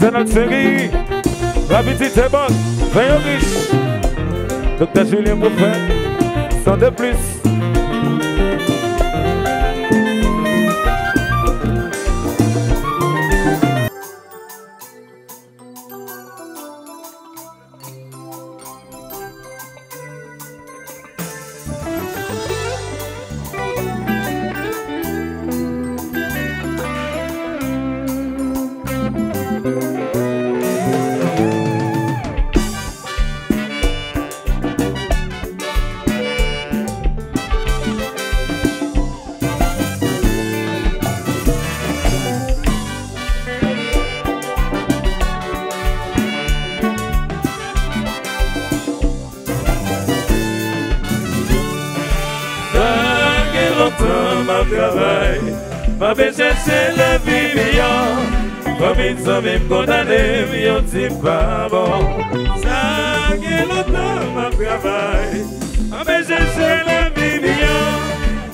C'est notre série. La petite est bonne, veille riche. Docteur Julien Prophète, sans de plus. Ma belle chercher la vie meilleure. Comme ils ont même condamné, mais on dit pas bon. Ça qui est longtemps ma travail. Ma belle chercher la vie meilleure.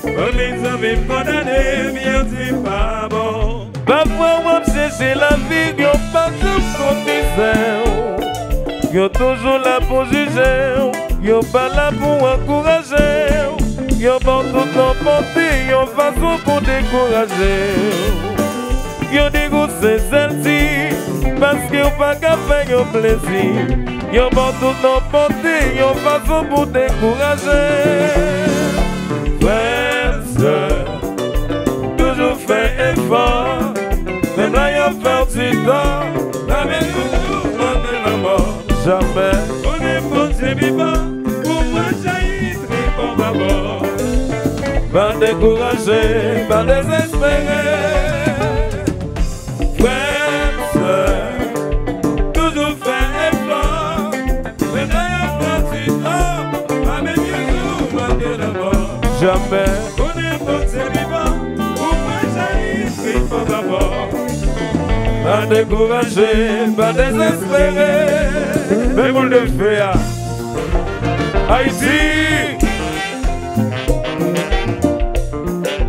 Comme ils ont même condamné, mais on dit pas bon. Parfois on chercher la vie, y'ont pas de commissaire. Y'ont toujours là pour juger, y'ont pas là pour encourager. Y'ont pas tout emporté, y'ont façon pour décourager. Y'ont dit que c'est celle-ci, parce qu'ils n'ont pas qu'à faire y'ont plaisir. Y'ont pas tout emporté, y'ont façon pour décourager. Frère, sœur, toujours fait effort. Même là y'ont fait du temps, la même toujours demander la mort. Jamais. On est bon, c'est vivant, pour moi jaillir très bon d'abord. Pas décourager, pas désespérer. Frère, sœur, toujours fait effort. Même là y'ont fait du temps, la même toujours demander la mort. Jamais. On est bon, c'est vivant, pour moi jaillir très bon d'abord. Pas décourager, pas désespérer. Mais on le fait à Haïti.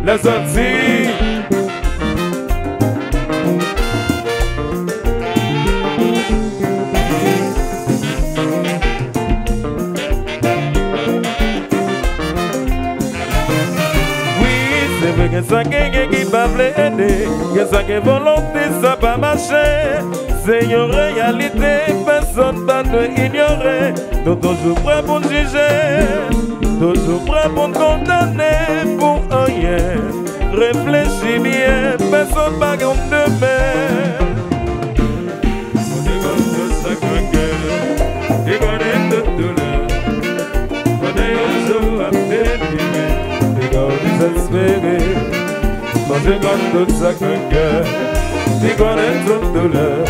Les Antilles. Que ça qui va aider, que ça qui volonté, ça va marcher. C'est une réalité, personne ne doit ignorer. Nous toujours prêts pour juger, toujours prêts pour condamner pour rien. Réfléchis bien, personne ne va demain. On dégonne de sa craqueur, dégonne de douleur. On est un jour à délivrer, dégonne désespéré. Quand je gagne toute sa craqueur, dégonne toute douleur.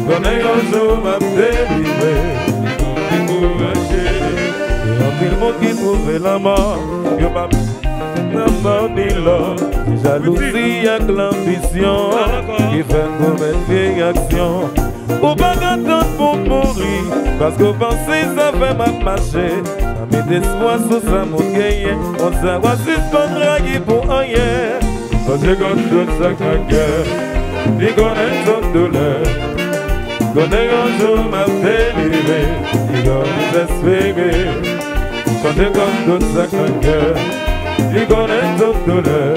Qu'on ait un jour à délivrer, découragé. Et en pile monde qui trouve la mort, y'a pas de mort ni l'or. Jalousie avec l'ambition qui fait commettre vieille action. Ou pas d'attendre pour mourir, parce que penser ça fait mal marcher. A mis d'espoir sur sa montagne, on s'en va suspendre pour rien. Quand je gagne toute sa craqueur, dégonne toute douleur. Qu'on ait un jour m'a délivré, il doit désespérer. Quand je gagne toute sa craqueur, dégonne toute douleur.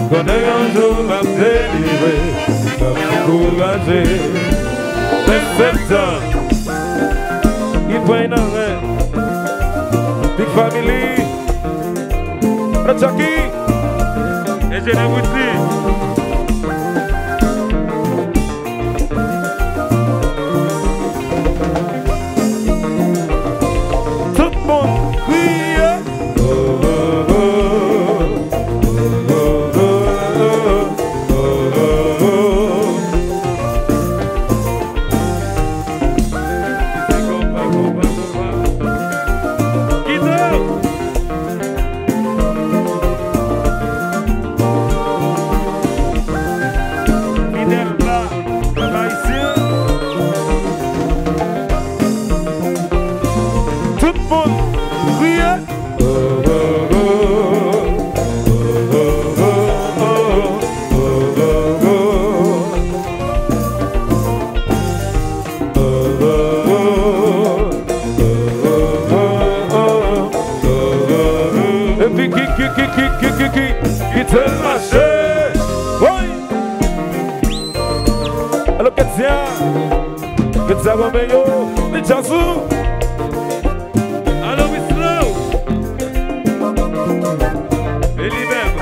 Qu'on ait un jour m'a délivré, il doit m'encourager. Mais c'est temps, il faut une arrêt. Big Family, le Jackie, et je l'ai aussi. les chansons. Alors, we slow. Et libère.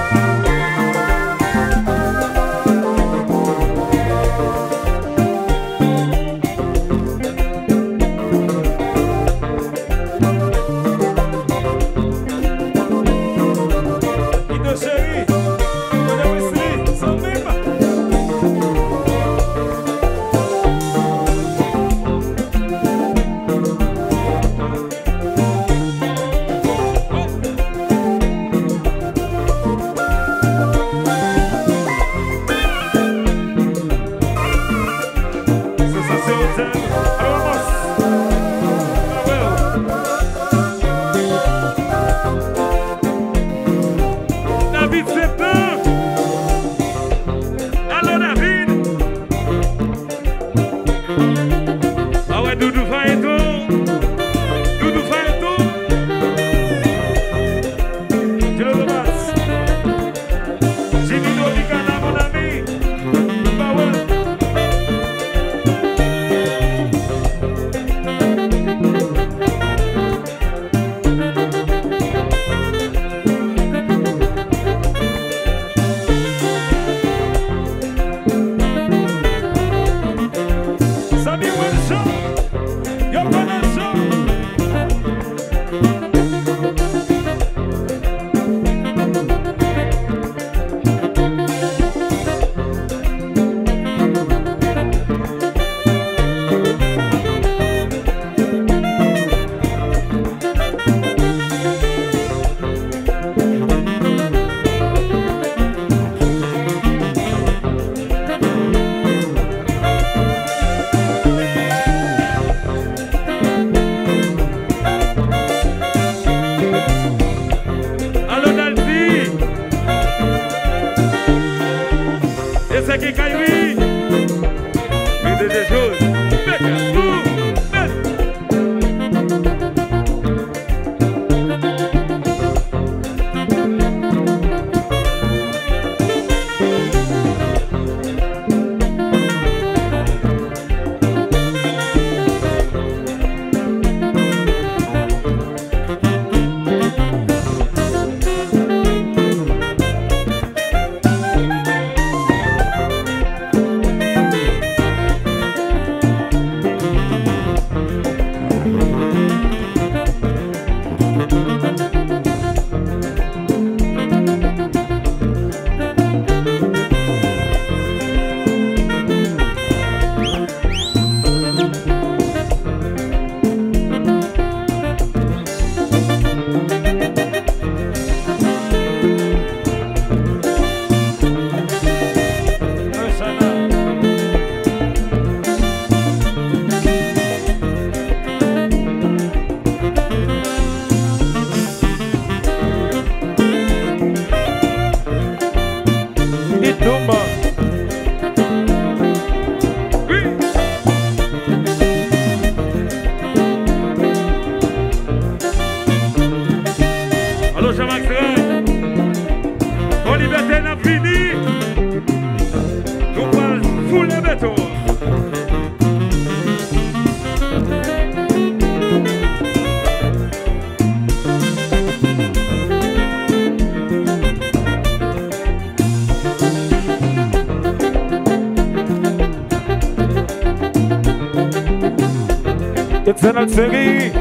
C'est notre série,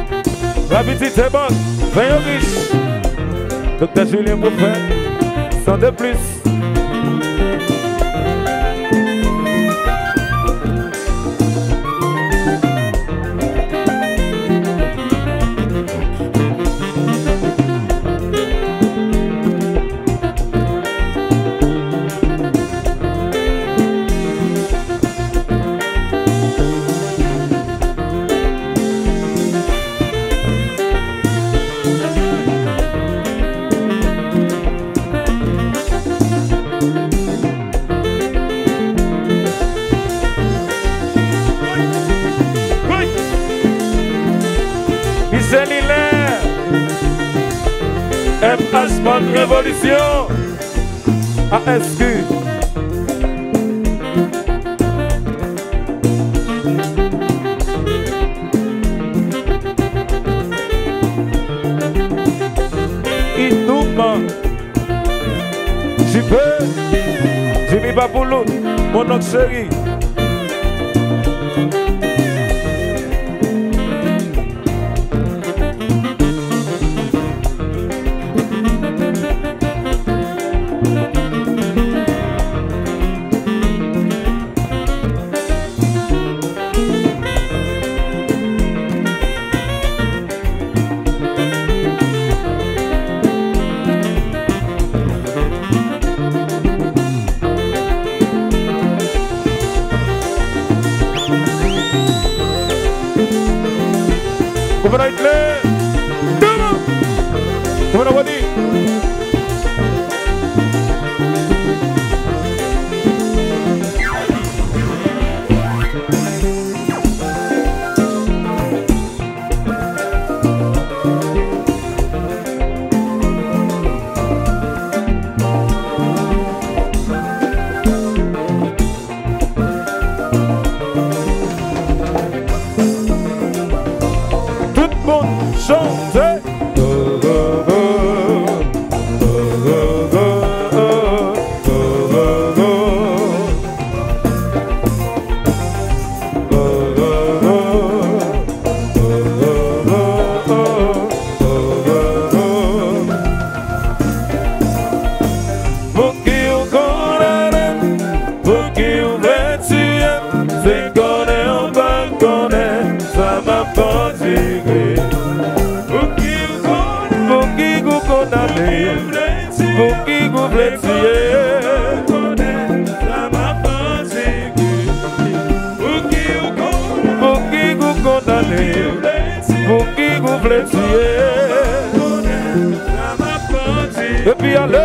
la petite est bonne, veille riche. Docteur Julien Prophète, sans de plus. MH Révolution ASQ. Tu peux, Jimmy Baboulou, mon oncle chéri. Comment on va dire? Et puis allez,